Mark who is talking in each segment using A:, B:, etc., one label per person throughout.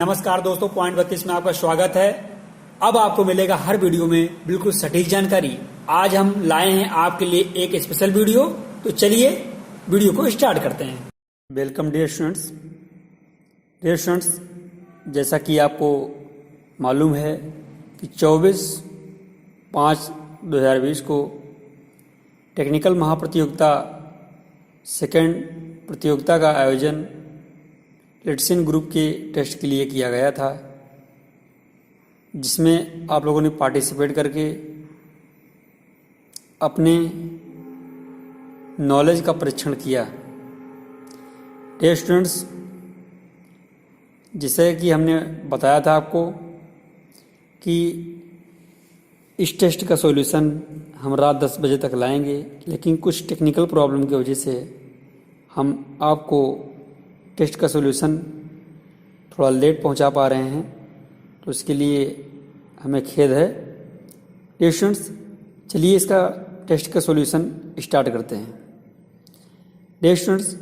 A: नमस्कार दोस्तों, पॉइंट 32 में आपका स्वागत है। अब आपको मिलेगा हर वीडियो में बिल्कुल सटीक जानकारी। आज हम लाए हैं आपके लिए एक स्पेशल वीडियो, तो चलिए वीडियो को स्टार्ट करते हैं। Welcome dear students. Dear students, जैसा कि आपको मालूम है कि 24/5/2020 को टेक्निकल महाप्रतियोगिता सेकेंड प्रतियोगिता का आयोजन लिटसिन ग्रुप के टेस्ट के लिए किया गया था, जिसमें आप लोगों ने पार्टिसिपेट करके अपने नॉलेज का परीक्षण किया। डियर स्टूडेंट्स, जैसे कि हमने बताया था आपको कि इस टेस्ट का सॉल्यूशन हम रात 10 बजे तक लाएंगे, लेकिन कुछ टेक्निकल प्रॉब्लम की वजह से हम आपको टेस्ट का सॉल्यूशन थोड़ा लेट पहुंचा पा रहे हैं, तो इसके लिए हमें खेद है। डियर स्टूडेंट्स, चलिए इसका टेस्ट का सॉल्यूशन स्टार्ट करते हैं। Dear students,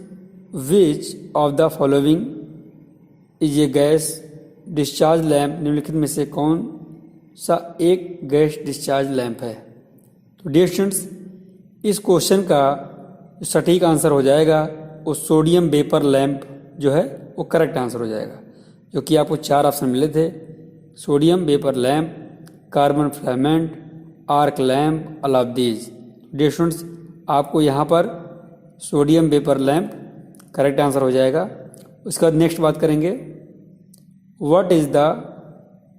A: which of the following is a gas discharge lamp? निम्नलिखित में से कौन सा एक गैस डिस्चार्ज लैंप है? तो डियर स्टूडेंट्स, इस क्वेश्चन का सटीक आंसर हो जाएगा वो सोडियम वेपर लैंप जो है वो करेक्ट आंसर हो जाएगा, जो कि आपको 4 ऑप्शन मिले थे: sodium vapour lamp, carbon filament, arc lamp, all of these. Dear students, आपको यहाँ पर sodium vapour lamp correct answer हो जाएगा। उसके बाद नेक्स्ट बात करेंगे, what is the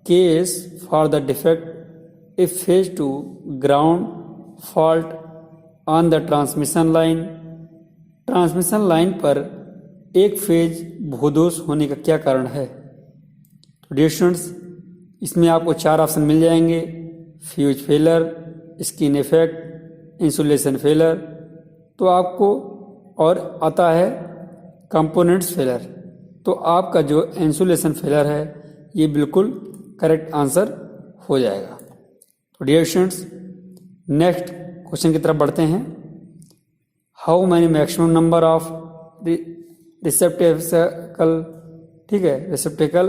A: case for the defect if phase to ground fault on the transmission line? Transmission line पर एक फेज भूदोष होने का क्या कारण है? तो डियर स्टूडेंट्स, इसमें आपको 4 ऑप्शन मिल जाएंगे: fuse failure, skin effect, insulation failure, तो आपको और आता है कंपोनेंट्स फेलर। तो आपका जो इंसुलेशन फेलर है ये बिल्कुल करेक्ट आंसर हो जाएगा। तो डियर स्टूडेंट्स, नेक्स्ट क्वेश्चन की तरफ बढ़ते हैं। How many maximum number of receptacle, ठीक है, receptacle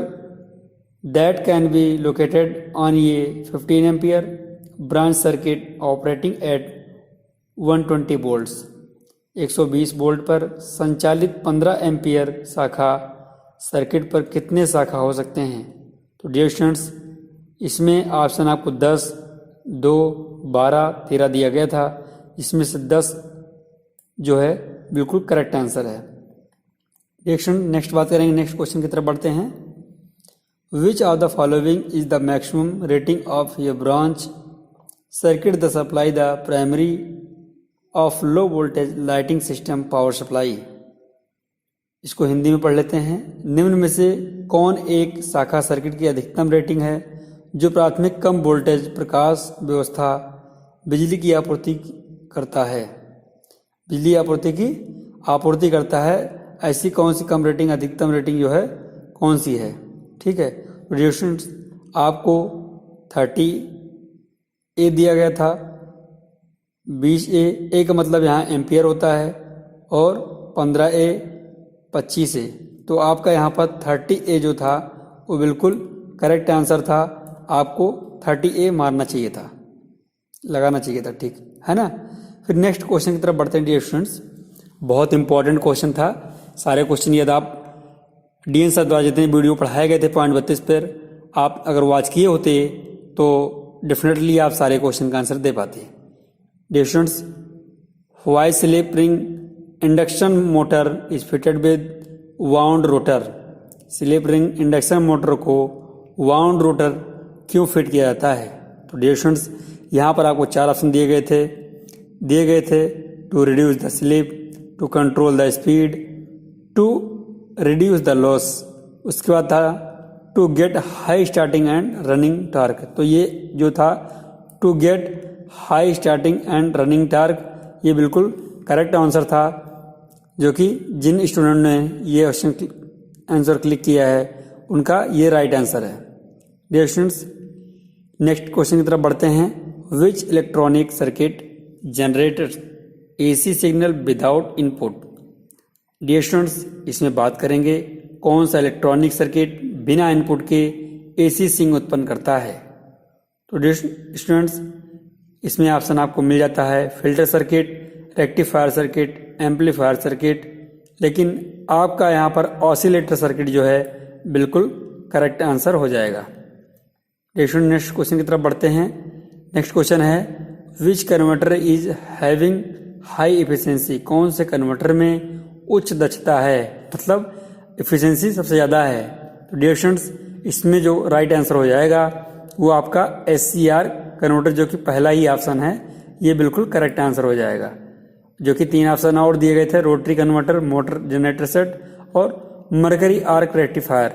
A: that can be located on ये 15 ampere branch circuit operating eight 120 volts? 120 volt पर संचालित 15 एम्पियर शाखा सर्किट पर कितने शाखा हो सकते हैं? तो डियर स्टूडेंट्स, इसमें ऑप्शन आपको 10, 2, 12, 13 दिया गया था। इसमें से 10 जो है बिल्कुल करेक्ट आंसर है। नेक्स्ट बात करेंगे, नेक्स्ट क्वेश्चन की तरफ बढ़ते हैं। विच of the following is the maximum rating of A branch circuit the supply the primary of low voltage lighting system power supply? इसको हिंदी में पढ़ लेते हैं। निम्न में से कौन एक शाखा सर्किट की अधिकतम रेटिंग है जो प्राथमिक कम वोल्टेज प्रकाश व्यवस्था बिजली की आपूर्ति करता है? बिजली आपूर्ति करता है, ऐसी कौन सी कम रेटिंग, अधिकतम रेटिंग जो है कौन सी है? ठीक है, डियर स्टूडेंट्स, आपको 30A दिया गया था, 20A, ए का मतलब यहाँ एम्पियर होता है, और 15A 25A। तो आपका यहाँ पर 30A जो था वो बिल्कुल करेक्ट आंसर था। आपको 30A मारना चाहिए था, लगाना चाहिए था, ठीक है ना। फिर नेक्स्ट क्वेश्चन की तरफ बढ़ते हैं। डियर स्टूडेंट्स, बहुत इंपॉर्टेंट क्वेश्चन था। सारे क्वेश्चन यदि आप DN सर द्वारा जितने वीडियो पढ़ाए गए थे पॉइंट 32 पर आप अगर वॉच किए होते तो डेफिनेटली आप सारे क्वेश्चन का आंसर दे पाते। Dear students, why slip ring induction motor is fitted with wound rotor? Slip ring induction motor को वाउंड रोटर क्यों फिट किया जाता है? तो डियर स्टूडेंट्स, यहाँ पर आपको 4 ऑप्शन दिए गए थे: to reduce the slip, to control the speed, to reduce the loss. उसके बाद था to get high starting and running torque. तो ये जो था to get high starting and running torque, ये बिल्कुल करेक्ट आंसर था, जो कि जिन स्टूडेंट ने ये आंसर क्लिक किया है उनका ये राइट आंसर है। डियर स्टूडेंट्स, नेक्स्ट क्वेश्चन की तरफ बढ़ते हैं। Which electronic circuit generator AC signal without input? Dear students, इसमें बात करेंगे कौन सा इलेक्ट्रॉनिक सर्किट बिना इनपुट के एसी स्विंग उत्पन्न करता है। तो डियर स्टूडेंट्स, इसमें ऑप्शन आपको मिल जाता है filter circuit, rectifier circuit, amplifier circuit, लेकिन आपका यहाँ पर ऑसिलेटर सर्किट जो है बिल्कुल करेक्ट आंसर हो जाएगा। नेक्स्ट क्वेश्चन की तरफ बढ़ते हैं। नेक्स्ट क्वेश्चन है which converter is having high efficiency, कौन से कन्वर्टर में उच्च दक्षता है, मतलब इफिशिएंसी सबसे ज़्यादा है। तो डियर स्टूडेंट्स, इसमें जो राइट आंसर हो जाएगा वो आपका SCR कन्वर्टर, जो कि पहला ही ऑप्शन है, ये बिल्कुल करेक्ट आंसर हो जाएगा। जो कि 3 ऑप्शन और दिए गए थे, rotary converter, motor generator set और मरकरी आर्क रेक्टिफायर,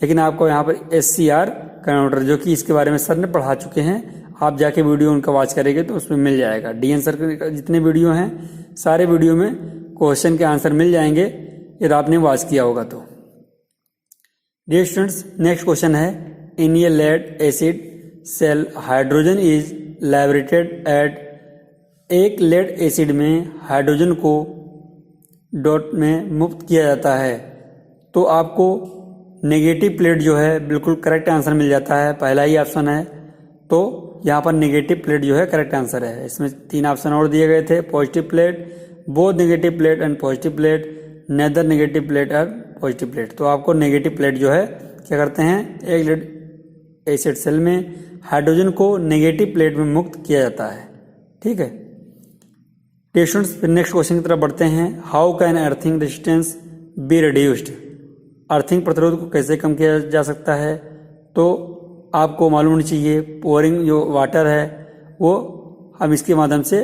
A: लेकिन आपको यहाँ पर SCR कन्वर्टर, जो कि इसके बारे में सर ने पढ़ा चुके हैं, आप जाके वीडियो उनका वॉच करेंगे तो उसमें मिल जाएगा। DN सर के जितने वीडियो हैं सारे वीडियो में क्वेश्चन के आंसर मिल जाएंगे यदि आपने वॉच किया होगा तो। डियर स्टूडेंट्स, नेक्स्ट क्वेश्चन है in a lead acid cell hydrogen is liberated at, एक लेड एसिड में हाइड्रोजन को डॉट में मुक्त किया जाता है, तो आपको नेगेटिव प्लेट जो है बिल्कुल करेक्ट आंसर मिल जाता है, पहला ही ऑप्शन है। तो यहाँ पर नेगेटिव प्लेट जो है करेक्ट आंसर है। इसमें 3 ऑप्शन और दिए गए थे, positive plate, both negative plate and positive plate, neither negative plate और पॉजिटिव प्लेट। तो आपको नेगेटिव प्लेट जो है क्या करते हैं, एक लेड एसिड सेल में हाइड्रोजन को नेगेटिव प्लेट में मुक्त किया जाता है। ठीक है स्टूडेंट्स, फिर नेक्स्ट क्वेश्चन की तरफ बढ़ते हैं। How can earthing resistance be reduced, earthing प्रतिरोध को कैसे कम किया जा सकता है। तो आपको मालूम होनी चाहिए पोरिंग जो वाटर है वो हम इसके माध्यम से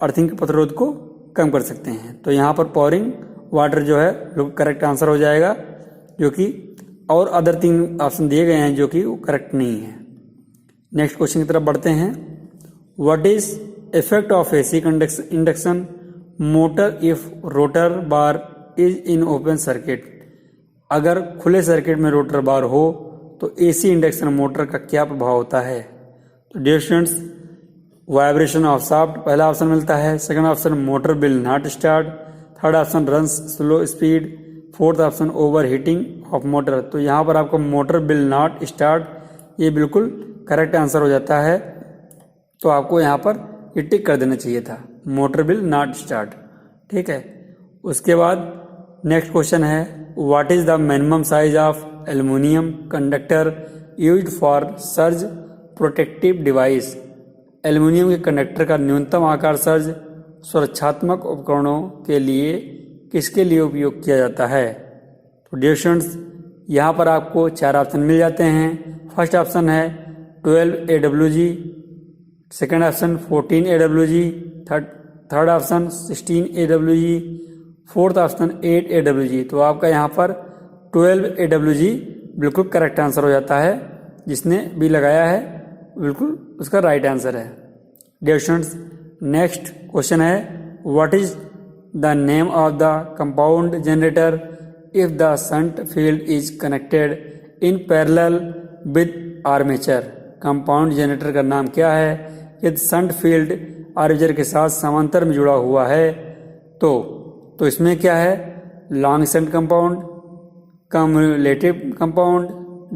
A: अर्थिंग के प्रतिरोध को कम कर सकते हैं। तो यहाँ पर पोरिंग वाटर जो है बिल्कुल करेक्ट आंसर हो जाएगा, जो कि और अदर 3 ऑप्शन दिए गए हैं जो कि वो करेक्ट नहीं है। नेक्स्ट क्वेश्चन की तरफ बढ़ते हैं। What is effect of AC induction motor if rotor bar is in open circuit, अगर खुले सर्किट में रोटर बार हो तो AC इंडक्शन मोटर का क्या प्रभाव होता है। तो dear students, vibration of shaft पहला ऑप्शन मिलता है, second option motor will not start, third option runs slow speed, fourth option overheating of motor. तो यहाँ पर आपको मोटर विल नॉट स्टार्ट, ये बिल्कुल करेक्ट आंसर हो जाता है। तो आपको यहाँ पर ये टिक कर देना चाहिए था, मोटर विल नॉट स्टार्ट। ठीक है, उसके बाद नेक्स्ट क्वेश्चन है what is the minimum size of aluminium conductor used for surge protective device, aluminium के कंडक्टर का न्यूनतम आकार सर्ज सुरक्षात्मक उपकरणों के लिए किसके लिए उपयोग किया जाता है। तो डियर स्टूडेंट्स, यहाँ पर आपको 4 ऑप्शन मिल जाते हैं। फर्स्ट ऑप्शन है 12 AWG, second option 14 AWG, third option 16 AWG, fourth option 8 AWG। तो आपका यहाँ पर 12 AWG बिल्कुल करेक्ट आंसर हो जाता है, जिसने भी लगाया है बिल्कुल उसका राइट आंसर है। डियर स्टूडेंट्स, नेक्स्ट क्वेश्चन है what is the name of the compound generator if the shunt field is connected in parallel with armature, compound generator का नाम क्या है यदि शंट फील्ड आर्मेचर के साथ समांतर में जुड़ा हुआ है। तो इसमें क्या है, long shunt compound, cumulative compound,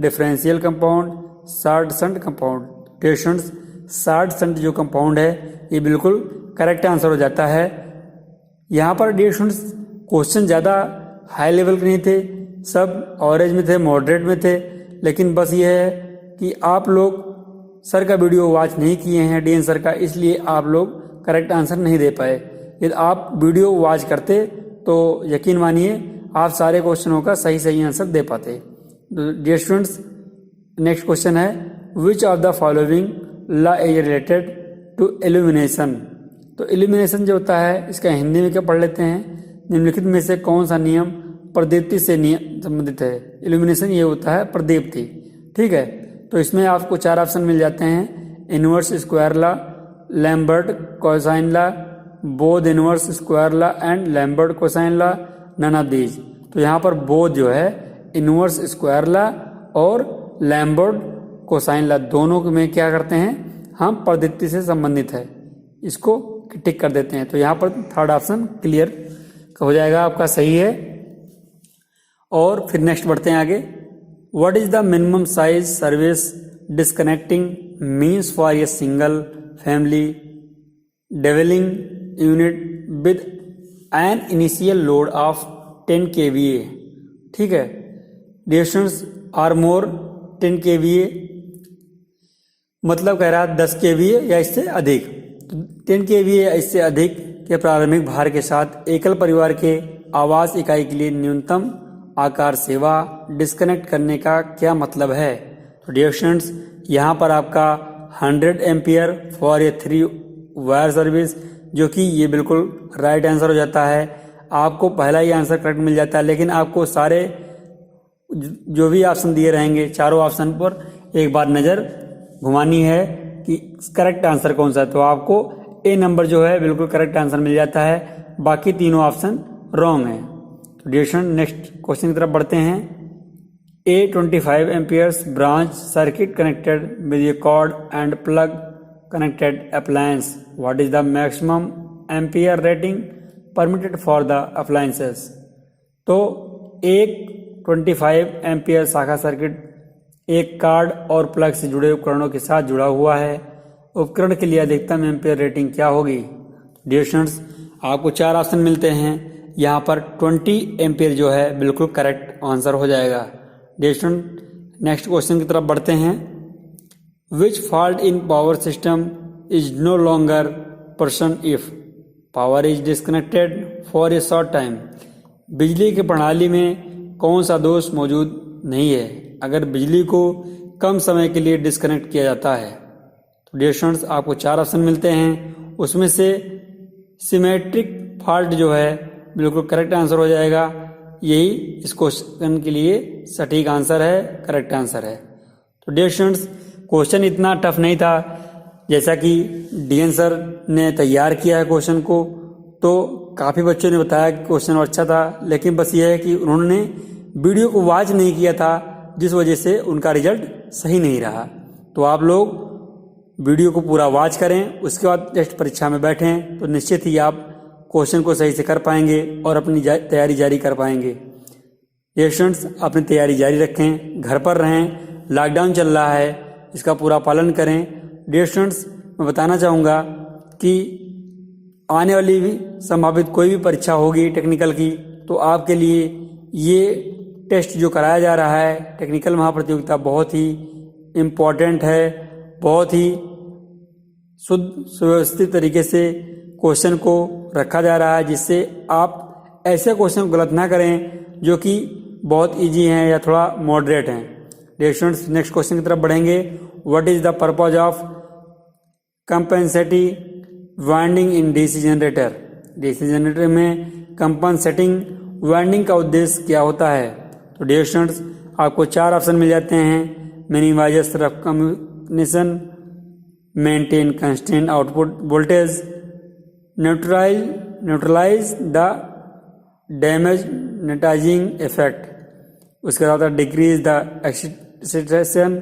A: differential compound, short shunt compound. Dear students, short shunt जो कंपाउंड है ये बिल्कुल करेक्ट आंसर हो जाता है। यहाँ पर डियर स्टूडेंट्स क्वेश्चन ज़्यादा हाई लेवल के नहीं थे, सब ऑरेंज में थे, मॉडरेट में थे, लेकिन बस ये है कि आप लोग सर का वीडियो वॉच नहीं किए हैं, DN सर का, इसलिए आप लोग करेक्ट आंसर नहीं दे पाए। यदि आप वीडियो वॉच करते तो यकीन मानिए आप सारे क्वेश्चनों का सही आंसर दे पाते। डियर स्टूडेंट्स, नेक्स्ट क्वेश्चन है which of the following law is related to illumination. तो इल्यूमिनेशन जो होता है इसका हिंदी में क्या पढ़ लेते हैं, निम्नलिखित में से कौन सा नियम प्रदीप्ति से संबंधित है। इल्यूमिनेशन ये होता है प्रदीप्ति। ठीक है, तो इसमें आपको 4 ऑप्शन मिल जाते हैं, inverse square law, Lambert cosine law, both inverse square law and Lambert cosine law, none of these. तो यहाँ पर बोथ जो है इनवर्स स्क्वायर लॉ और लैम्बर्ट कोसाइन लॉ दोनों में क्या करते हैं, हम प्रदीप्ति से संबंधित है, इसको टिक कर देते हैं। तो यहाँ पर थर्ड ऑप्शन क्लियर हो जाएगा, आपका सही है। और फिर नेक्स्ट बढ़ते हैं आगे। What is the minimum size service disconnecting means for a single family dwelling unit with an initial load of 10 kVA? ठीक है, reactions are more 10 kVA मतलब कह रहा है 10 kVA या इससे अधिक। तो 10 kVA या इससे अधिक के प्रारंभिक भार के साथ एकल परिवार के आवास इकाई के लिए न्यूनतम आकार सेवा डिस्कनेक्ट करने का क्या मतलब है? तो रिएक्शंस यहाँ पर आपका 100 ampere for a 3 wire service, जो कि ये बिल्कुल राइट आंसर हो जाता है। आपको पहला ही आंसर करेक्ट मिल जाता है, लेकिन आपको सारे जो भी ऑप्शन दिए रहेंगे चारों ऑप्शन पर एक बार नज़र घुमानी है कि करेक्ट आंसर कौन सा है। तो आपको ए नंबर जो है बिल्कुल करेक्ट आंसर मिल जाता है, बाकी तीनों ऑप्शन रॉन्ग है। तो डिरेक्शन नेक्स्ट क्वेश्चन की तरफ बढ़ते हैं। A 25 amperes branch circuit connected with a cord and plug connected appliance. What is the maximum ampere rating permitted for the appliances? तो एक 25 एम्पियर शाखा सर्किट एक कार्ड और प्लग से जुड़े उपकरणों के साथ जुड़ा हुआ है। उपकरण के लिए अधिकतम एम्पियर रेटिंग क्या होगी? डिरेक्शंस आपको चार ऑप्शन मिलते हैं, यहाँ पर 20 एम्पियर जो है बिल्कुल करेक्ट आंसर हो जाएगा। डिरेक्शन नेक्स्ट क्वेश्चन की तरफ बढ़ते हैं। Which fault in power system is no longer person if power is disconnected for a short time? बिजली की प्रणाली में कौन सा दोष मौजूद नहीं है अगर बिजली को कम समय के लिए डिस्कनेक्ट किया जाता है? तो डिरेक्शंस आपको चार ऑप्शन मिलते हैं, उसमें से सिमेट्रिक फॉल्ट जो है बिल्कुल करेक्ट आंसर हो जाएगा। यही इस क्वेश्चन के लिए सटीक आंसर है, करेक्ट आंसर है। तो डिरेक्शंस क्वेश्चन इतना टफ नहीं था, जैसा कि डीएन सर ने तैयार किया है क्वेश्चन को, तो काफ़ी बच्चों ने बताया कि क्वेश्चन अच्छा था, लेकिन बस ये है कि उन्होंने वीडियो को वॉच नहीं किया था, जिस वजह से उनका रिजल्ट सही नहीं रहा। तो आप लोग वीडियो को पूरा वॉच करें, उसके बाद टेस्ट परीक्षा में बैठें तो निश्चित ही आप क्वेश्चन को सही से कर पाएंगे और अपनी तैयारी जारी कर पाएंगे। स्टूडेंट्स अपनी तैयारी जारी रखें, घर पर रहें, लॉकडाउन चल रहा है, इसका पूरा पालन करें। डियर स्टूडेंट्स, मैं बताना चाहूँगा कि आने वाली भी संभावित कोई भी परीक्षा होगी टेक्निकल की, तो आपके लिए ये टेस्ट जो कराया जा रहा है टेक्निकल महाप्रतियोगिता बहुत ही इम्पॉर्टेंट है। बहुत ही शुद्ध सुव्यवस्थित तरीके से क्वेश्चन को रखा जा रहा है, जिससे आप ऐसे क्वेश्चन गलत ना करें जो कि बहुत इजी हैं या थोड़ा मॉडरेट हैं। डियर स्टूडेंट्स, नेक्स्ट क्वेश्चन की तरफ बढ़ेंगे। What is the purpose of compensating winding in DC generator? DC generator में कंपेंसेटिंग वाइंडिंग का उद्देश्य क्या होता है? तो डियर स्टूडेंट्स आपको चार ऑप्शन मिल जाते हैं। Minimise rough communication, maintain constant output voltage, neutralise the demagnetising effect, उसके बाद decrease the excitation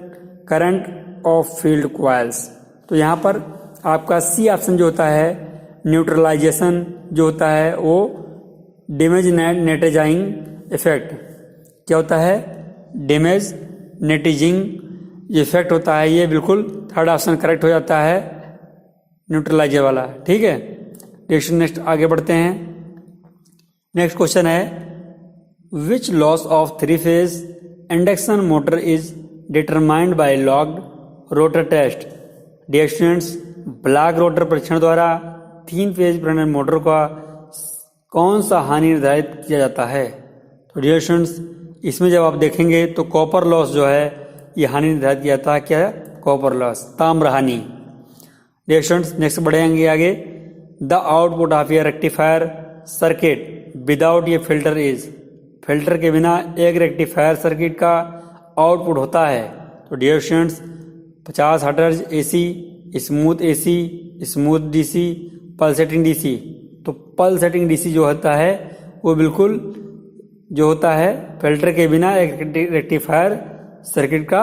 A: current of field coils. तो यहाँ पर आपका सी ऑप्शन जो होता है न्यूट्रलाइजेशन जो होता है वो डैमेज नेटाइजिंग इफेक्ट क्या होता है? डैमेज नेटाइजिंग इफेक्ट होता है, ये बिल्कुल थर्ड ऑप्शन करेक्ट हो जाता है, न्यूट्रलाइजर वाला। ठीक है, नेक्स्ट आगे बढ़ते हैं। नेक्स्ट क्वेश्चन है which loss of three phase induction motor is determined by locked rotor test? Dear students, block rotor परीक्षण द्वारा 3 फेज प्रेरणा मोटर का कौन सा हानि निर्धारित किया जाता है? तो डियर स्टूडेंट्स, इसमें जब आप देखेंगे तो कॉपर लॉस जो है ये हानि निर्धारित किया जाता है। क्या है? कॉपर लॉस, ताम्र हानि। डियर स्टूडेंट्स, नेक्स्ट बढ़ेंगे आगे। The output of a rectifier circuit without A filter is? Filter के बिना एक रेक्टिफायर सर्किट का आउटपुट होता है। तो dear students 50 hertz AC, smooth AC, smooth DC, pulsating DC. तो पल्सेटिंग डीसी जो होता है वो बिल्कुल जो होता है फिल्टर के बिना एक रेक्टिफायर सर्किट का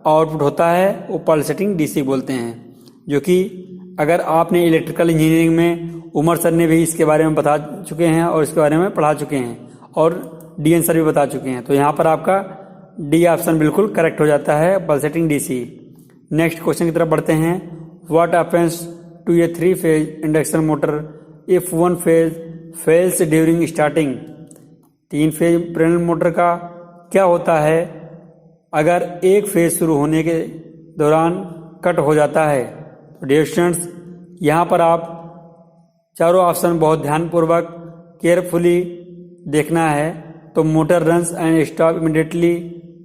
A: आउटपुट होता है, वो पल्सेटिंग डीसी बोलते हैं। जो कि अगर आपने इलेक्ट्रिकल इंजीनियरिंग में उमर सर ने भी इसके बारे में बता चुके हैं और इसके बारे में पढ़ा चुके हैं, और डीएन सर भी बता चुके हैं। तो यहाँ पर आपका डी ऑप्शन बिल्कुल करेक्ट हो जाता है, पल्सेटिंग डीसी। नेक्स्ट क्वेश्चन की तरफ बढ़ते हैं। What happens to a 3 phase induction motor if one phase fails during starting? 3 phase प्रेरण मोटर का क्या होता है अगर एक फेज शुरू होने के दौरान कट हो जाता है? तो डियर स्टूडेंट्स, यहाँ पर आप चारों ऑप्शन बहुत ध्यानपूर्वक केयरफुली देखना है। तो motor runs and stop immediately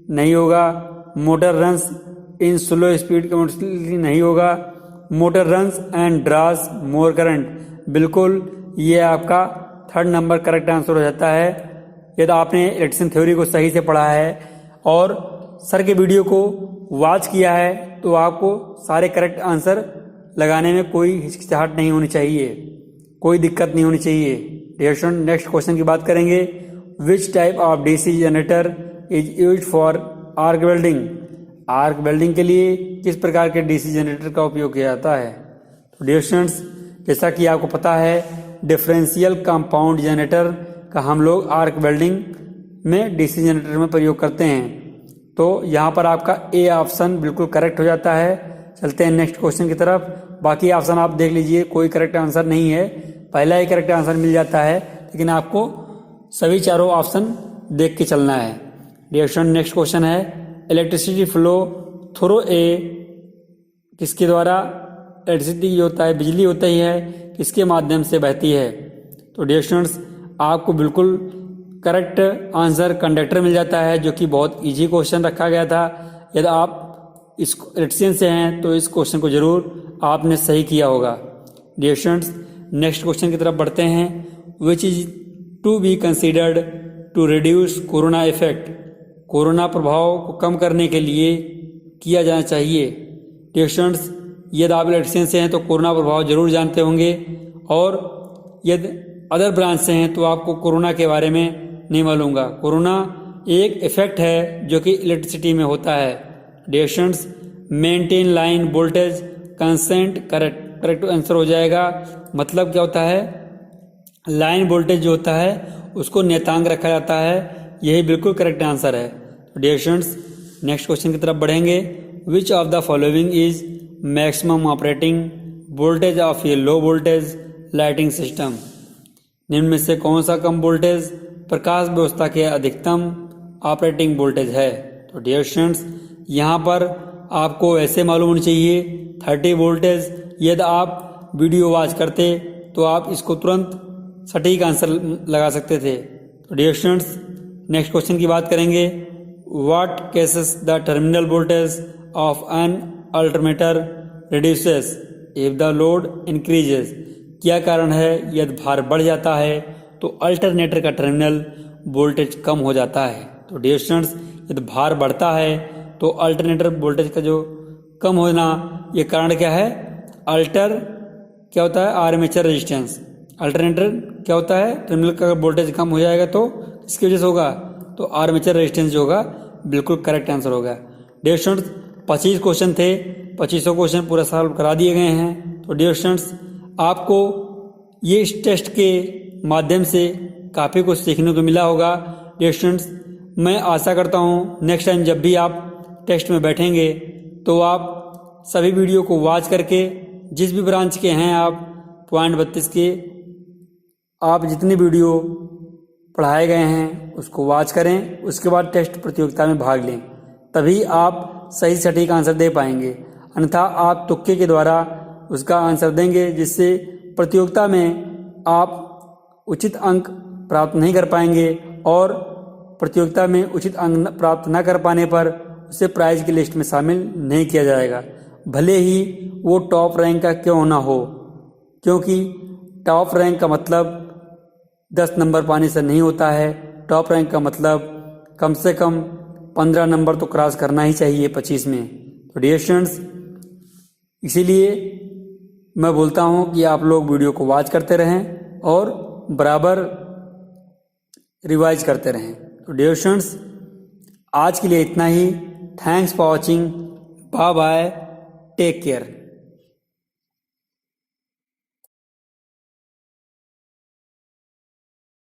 A: नहीं होगा, motor runs in slow speed continuously नहीं होगा, motor runs and draws more current. बिल्कुल ये आपका 3rd नंबर करेक्ट आंसर हो जाता है। यदि आपने इलेक्ट्रिशियन थ्योरी को सही से पढ़ा है और सर के वीडियो को वॉच किया है तो आपको सारे करेक्ट आंसर लगाने में कोई हिचकिचाहट नहीं होनी चाहिए, कोई दिक्कत नहीं होनी चाहिए। डियर स्टूडेंट, नेक्स्ट क्वेश्चन की बात करेंगे। Which type of DC generator is used for arc welding? Arc welding के लिए किस प्रकार के डीसी जनरेटर का उपयोग किया जाता है? तो डियर स्टूडेंट्स, जैसा कि आपको पता है डिफरेंशियल कंपाउंड जनरेटर का हम लोग आर्क वेल्डिंग में डीसी जनरेटर में प्रयोग करते हैं। तो यहाँ पर आपका ए ऑप्शन बिल्कुल करेक्ट हो जाता है। चलते हैं नेक्स्ट क्वेश्चन की तरफ। बाकी ऑप्शन आप देख लीजिए, कोई करेक्ट आंसर नहीं है, पहला ही करेक्ट आंसर मिल जाता है, लेकिन आपको सभी चारों ऑप्शन देख के चलना है। डियर स्टूडेंट, नेक्स्ट क्वेश्चन है इलेक्ट्रिसिटी फ्लो थ्रू ए, किसके द्वारा इलेक्ट्रिसिटी जो होता है, बिजली होता ही है, किसके माध्यम से बहती है? तो डियर स्टूडेंट्स, आपको बिल्कुल करेक्ट आंसर कंडक्टर मिल जाता है, जो कि बहुत इजी क्वेश्चन रखा गया था। यदि आप इस इलेक्ट्रिशियन से हैं तो इस क्वेश्चन को जरूर आपने सही किया होगा। डियर स्टूडेंट्स, नेक्स्ट क्वेश्चन की तरफ बढ़ते हैं। Which is to be considered to reduce corona effect? Corona प्रभाव को कम करने के लिए किया जाना चाहिए। डियर स्टूडेंट्स, यदि आप इलेक्ट्रिशियन से हैं तो कोरोना प्रभाव जरूर जानते होंगे, और यदि अदर ब्रांच से हैं तो आपको कोरोना के बारे में नहीं मालूम होगा। कोरोना एक इफेक्ट है जो कि इलेक्ट्रिसिटी में होता है। Dear students, maintain line voltage constant, correct answer हो जाएगा। मतलब क्या होता है, लाइन वोल्टेज जो होता है उसको नियतांक रखा जाता है, यही बिल्कुल करेक्ट आंसर है। डियर स्टूडेंट्स, नेक्स्ट क्वेश्चन की तरफ बढ़ेंगे। विच of the following is maximum operating voltage of A low voltage lighting system? निम्न में से कौन सा कम वोल्टेज प्रकाश व्यवस्था के अधिकतम ऑपरेटिंग वोल्टेज है? तो डियर स्टूडेंट्स, यहाँ पर आपको ऐसे मालूम होनी चाहिए 30 वोल्टेज। यदि आप वीडियो वॉच करते तो आप इसको तुरंत सटीक आंसर लगा सकते थे। तो डियर स्टूडेंट्स, नेक्स्ट क्वेश्चन की बात करेंगे। What cases the terminal voltage of an alternator reduces if the load increases? क्या कारण है यदि भार बढ़ जाता है तो अल्टरनेटर का टर्मिनल वोल्टेज कम हो जाता है? तो डियर स्टूडेंट्स, यदि भार बढ़ता है तो अल्टरनेटर वोल्टेज का जो कम होना, ये कारण क्या है? क्या होता है? Armature resistance. अल्टरनेटर क्या होता है? टर्मिनल का वोल्टेज कम हो जाएगा तो किसकी वजह से होगा? तो आर्मेचर रेजिस्टेंस जो होगा, बिल्कुल करेक्ट आंसर होगा। डियर स्टूडेंट्स, 25 क्वेश्चन थे, 25 क्वेश्चन पूरा सॉल्व करा दिए गए हैं। तो डियर स्टूडेंट्स, आपको ये इस टेस्ट के माध्यम से काफ़ी कुछ सीखने को मिला होगा। डियर स्टूडेंट्स, मैं आशा करता हूँ नेक्स्ट टाइम जब भी आप टेस्ट में बैठेंगे तो आप सभी वीडियो को वॉच करके, जिस भी ब्रांच के हैं आप, पॉइंट 32 के आप जितनी वीडियो पढ़ाए गए हैं उसको वॉच करें, उसके बाद टेस्ट प्रतियोगिता में भाग लें, तभी आप सही सटीक आंसर दे पाएंगे। अन्यथा आप तुक्के के द्वारा उसका आंसर देंगे, जिससे प्रतियोगिता में आप उचित अंक प्राप्त नहीं कर पाएंगे, और प्रतियोगिता में उचित अंक प्राप्त न कर पाने पर उसे प्राइज की लिस्ट में शामिल नहीं किया जाएगा, भले ही वो टॉप रैंक का क्यों ना हो। क्योंकि टॉप रैंक का मतलब 10 नंबर पाने से नहीं होता है। टॉप रैंक का मतलब कम से कम 15 नंबर तो क्रॉस करना ही चाहिए 25 में। तो डियर स्टूडेंट्स, इसीलिए मैं बोलता हूँ कि आप लोग वीडियो को वॉच करते रहें और बराबर रिवाइज करते रहें। तो डियर स्टूडेंट्स, आज के लिए इतना ही। Thanks for watching. Bye bye, take care.